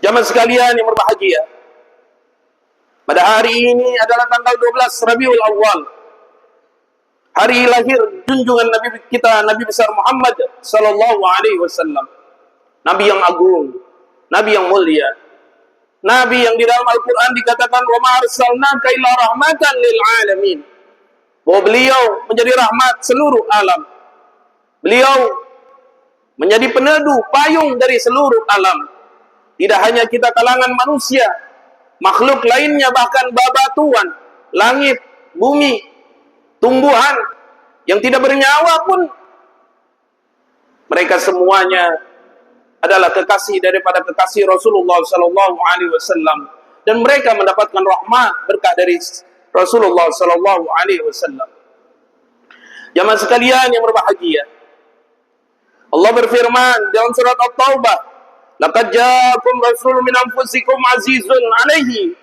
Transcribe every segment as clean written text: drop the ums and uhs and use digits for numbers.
Jamaah sekalian yang berbahagia, pada hari ini adalah tanggal 12 Rabiul Awal, hari lahir junjungan Nabi kita, Nabi besar Muhammad sallallahu alaihi wasallam. Nabi yang agung, Nabi yang mulia, Nabi yang di dalam Al-Quran dikatakan wa ma arsalnaka illa rahmatan lil alamin, bahwa beliau menjadi rahmat seluruh alam. Beliau menjadi peneduh, payung dari seluruh alam. Tidak hanya kita kalangan manusia, makhluk lainnya, bahkan babatuan, langit, bumi, tumbuhan yang tidak bernyawa pun, mereka semuanya adalah kekasih daripada kekasih Rasulullah sallallahu alaihi wasallam, dan mereka mendapatkan rahmat berkah dari Rasulullah sallallahu alaihi wasallam. Jamaah sekalian yang berbahagia, Allah berfirman dalam surat At-Taubah, laqad ja'akum rasulun min anfusikum azizun 'alaihi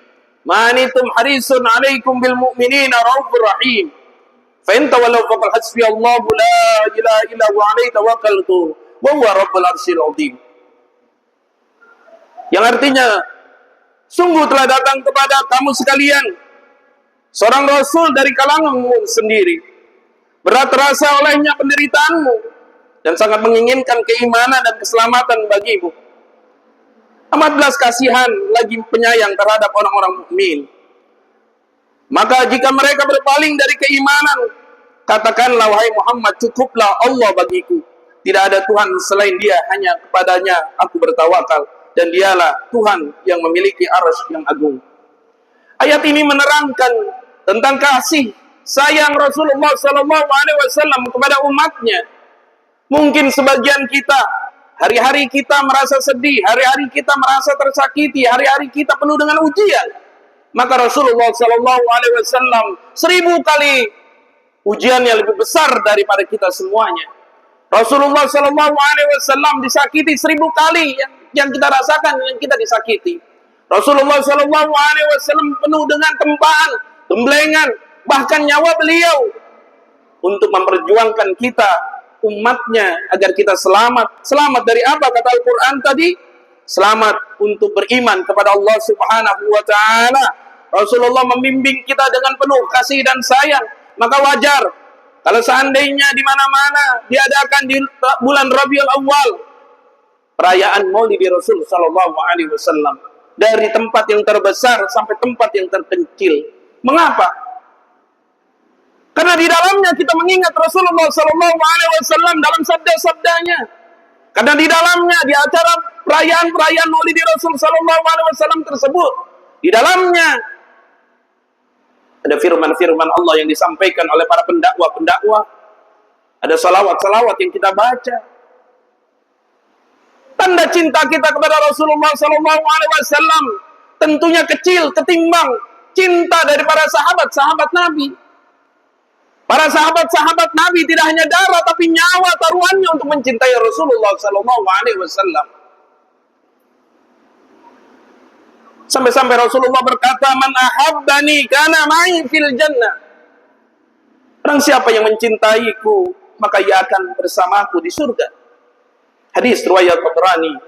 ma antum harisun 'alaikum bil mu'minina raufur rahim. Fa in tawallaw faqul hasbiyallahu la ilaha illa huwa 'alaihi tawakkaltu wa huwa rabbul arsyil 'azim. Yang artinya, sungguh telah datang kepada kamu sekalian seorang rasul dari kalanganmu sendiri. Berat terasa olehnya penderitaanmu dan sangat menginginkan keimanan dan keselamatan bagimu. Amat belas kasihan lagi penyayang terhadap orang-orang mukmin. Maka jika mereka berpaling dari keimanan, katakanlah wahai Muhammad, cukuplah Allah bagiku. Tidak ada Tuhan selain Dia, hanya kepadanya aku bertawakal, dan Dialah Tuhan yang memiliki arsy yang agung. Ayat ini menerangkan tentang kasih sayang Rasulullah SAW kepada umatnya. Mungkin sebagian kita, hari-hari kita merasa sedih, hari-hari kita merasa tersakiti, hari-hari kita penuh dengan ujian. Maka Rasulullah SAW 1000 kali ujiannya lebih besar daripada kita semuanya. Rasulullah SAW disakiti 1000 kali yang kita rasakan, yang kita disakiti. Rasulullah SAW penuh dengan tempaan, temblengan, bahkan nyawa beliau untuk memperjuangkan kita, umatnya, agar kita selamat. Selamat dari apa? Kata Al-Quran tadi, selamat untuk beriman kepada Allah Subhanahu wa ta'ala. Rasulullah membimbing kita dengan penuh kasih dan sayang. Maka wajar kalau seandainya di mana-mana diadakan di bulan Rabiul Awal perayaan Maulid Rasul sallallahu alaihi wasallam, dari tempat yang terbesar sampai tempat yang terpencil. Mengapa? Karena di dalamnya kita mengingat Rasulullah sallallahu alaihi wasallam dalam sabda-sabdanya. Karena di dalamnya, di acara perayaan Maulid Rasul sallallahu alaihi wasallam tersebut, di dalamnya ada firman-firman Allah yang disampaikan oleh para pendakwah-pendakwah. Ada salawat-salawat yang kita baca. Tanda cinta kita kepada Rasulullah sallallahu alaihi wasallam tentunya kecil ketimbang cinta dari para sahabat-sahabat Nabi. Para sahabat-sahabat Nabi tidak hanya darah tapi nyawa taruhannya untuk mencintai Rasulullah sallallahu alaihi wasallam. Sampai-sampai Rasulullah berkata, "Man ahabbani kana ma'i fil jannah." Barang siapa yang mencintaiku, maka ia akan bersamaku di surga. Hadis riwayat Tabrani.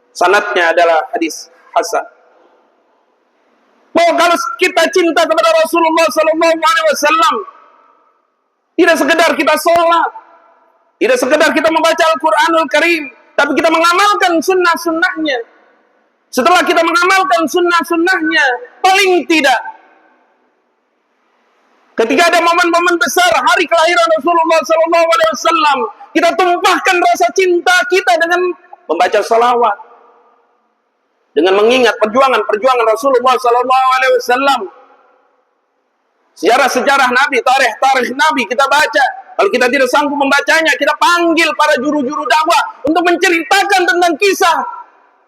Sanadnya adalah hadis hasan. Bahwa kalau kita cinta kepada Rasulullah sallallahu alaihi wasallam, tidak sekedar kita sholat, tidak sekedar kita membaca Al-Quranul Karim, tapi kita mengamalkan sunnah-sunnahnya. Setelah kita mengamalkan sunnah-sunnahnya, paling tidak, ketika ada momen-momen besar hari kelahiran Rasulullah SAW, kita tumpahkan rasa cinta kita dengan membaca salawat, dengan mengingat perjuangan Rasulullah SAW. Sejarah-sejarah Nabi, tarikh Nabi kita baca. Kalau kita tidak sanggup membacanya, kita panggil para juru-juru dakwah untuk menceritakan tentang kisah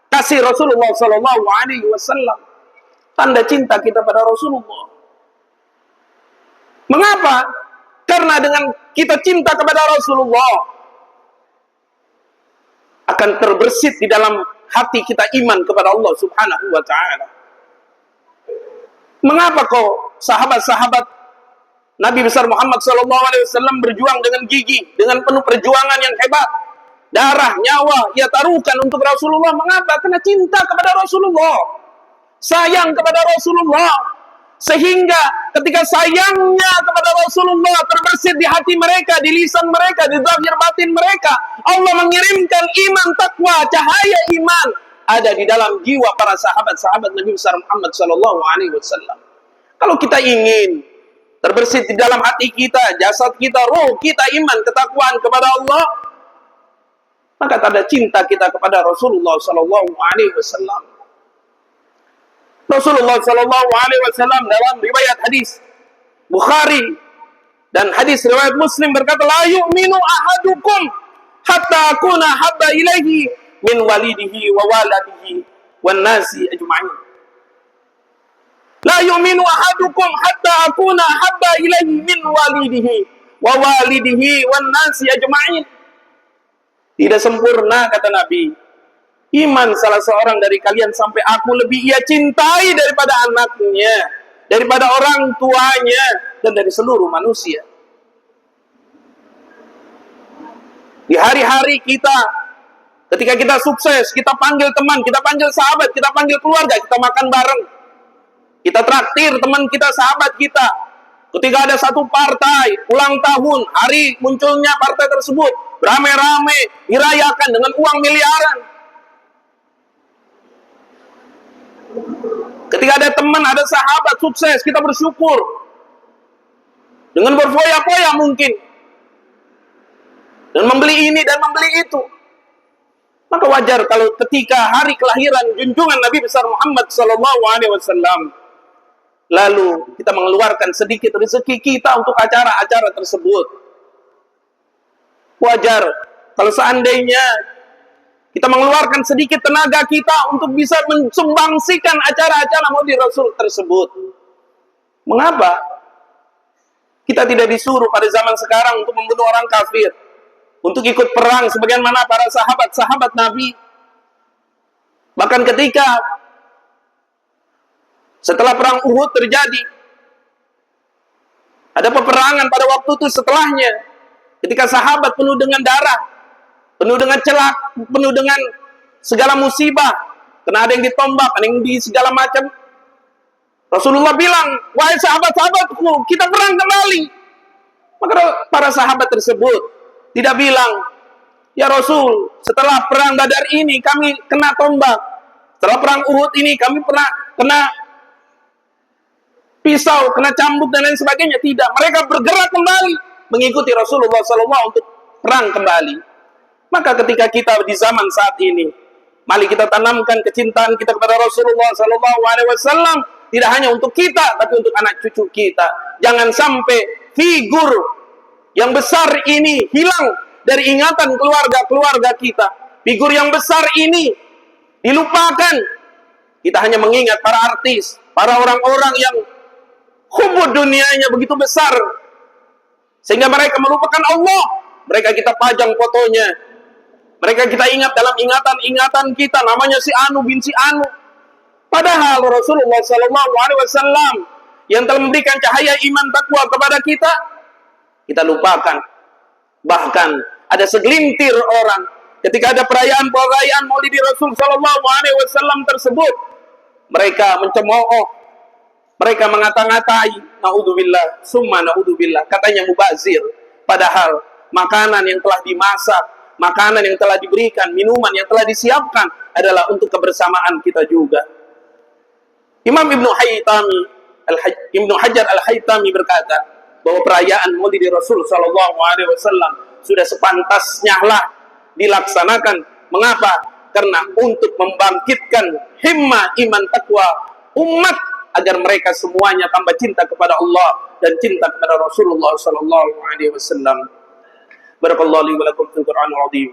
kasih Rasulullah sallallahu alaihi wasallam. Tanda cinta kita pada Rasulullah. Mengapa? Karena dengan kita cinta kepada Rasulullah, akan terbersit di dalam hati kita iman kepada Allah Subhanahu wa ta'ala. Mengapa kok sahabat-sahabat Nabi besar Muhammad SAW berjuang dengan gigih, dengan penuh perjuangan yang hebat? darah, nyawa ia taruhkan untuk Rasulullah. Mengapa? Karena cinta kepada Rasulullah, sayang kepada Rasulullah. Sehingga ketika sayangnya kepada Rasulullah terbersit di hati mereka, di lisan mereka, di zahir batin mereka, Allah mengirimkan iman, takwa, cahaya iman ada di dalam jiwa para sahabat-sahabat Nabi besar Muhammad sallallahu alaihi wasallam. Kalau kita ingin terbersit di dalam hati kita, jasad kita, roh kita, iman, ketakwaan kepada Allah, maka tanda cinta kita kepada Rasulullah sallallahu alaihi wasallam. Rasulullah sallallahu alaihi wasallam dalam riwayat hadis Bukhari dan hadis riwayat Muslim berkata, la yu'minu ahadukum hatta akuna habba ilaihi min walidihi wa waladihi wan nasi ajma'in. La yu'minu ahadukum hatta akuna habba ilaihi min walidihi wa walidihi wan nasi ajma'in. Tidak sempurna, kata Nabi, iman salah seorang dari kalian sampai aku lebih ia cintai daripada anaknya, daripada orang tuanya, dan dari seluruh manusia. Di hari-hari kita, ketika kita sukses, kita panggil teman, kita panggil sahabat, kita panggil keluarga, kita makan bareng, kita traktir teman kita, sahabat kita. Ketika ada satu partai ulang tahun, hari munculnya partai tersebut, rame-rame dirayakan dengan uang miliaran. Ketika ada teman, ada sahabat sukses, kita bersyukur dengan berfoya-foya mungkin, dan membeli ini dan membeli itu. Maka wajar kalau ketika hari kelahiran junjungan Nabi besar Muhammad sallallahu alaihi wasallam, lalu kita mengeluarkan sedikit rezeki kita untuk acara-acara tersebut. Wajar kalau seandainya kita mengeluarkan sedikit tenaga kita untuk bisa mensumbangsikan acara-acara Maulid Rasul tersebut. Mengapa kita tidak disuruh pada zaman sekarang untuk membunuh orang kafir, untuk ikut perang sebagaimana para sahabat-sahabat Nabi? Bahkan ketika setelah perang Uhud terjadi, ada peperangan pada waktu itu setelahnya, ketika sahabat penuh dengan darah, penuh dengan celak, penuh dengan segala musibah, kena ada yang ditombak, ada yang di segala macam. Rasulullah bilang, wahai sahabat-sahabatku, kita perang kembali. Maka para sahabat tersebut tidak bilang, ya Rasul, setelah perang Badar ini kami kena tombak, setelah perang Uhud ini kami pernah kena pisau, kena cambuk dan lain sebagainya. Tidak, mereka bergerak kembali mengikuti Rasulullah SAW untuk perang kembali. Maka ketika kita di zaman saat ini, mari kita tanamkan kecintaan kita kepada Rasulullah SAW, tidak hanya untuk kita, tapi untuk anak cucu kita. Jangan sampai figur yang besar ini hilang dari ingatan keluarga-keluarga kita. Figur yang besar ini dilupakan. Kita hanya mengingat para artis, para orang-orang yang hubud dunianya begitu besar, sehingga mereka melupakan Allah. Mereka kita pajang fotonya, mereka kita ingat dalam ingatan kita, namanya si Anu bin si Anu. Padahal Rasulullah SAW yang telah memberikan cahaya iman takwa kepada kita lupakan. Bahkan ada segelintir orang ketika ada perayaan Maulid Rasul SAW tersebut, mereka mencemooh, mereka mengata-ngatai, naudzubillah, summa naudzubillah, katanya mubazir. Padahal makanan yang telah dimasak, makanan yang telah diberikan, minuman yang telah disiapkan adalah untuk kebersamaan kita juga. Imam Ibnu Hajar Al-Haytami berkata bahwa perayaan Maulid Rasul sallallahu alaihi wasallam sudah sepantasnya lah dilaksanakan. Mengapa? Karena untuk membangkitkan himmah iman takwa umat agar mereka semuanya tambah cinta kepada Allah dan cinta kepada Rasulullah sallallahu alaihi wasallam. Barakallahu li wa lakum fil Qur'anil azim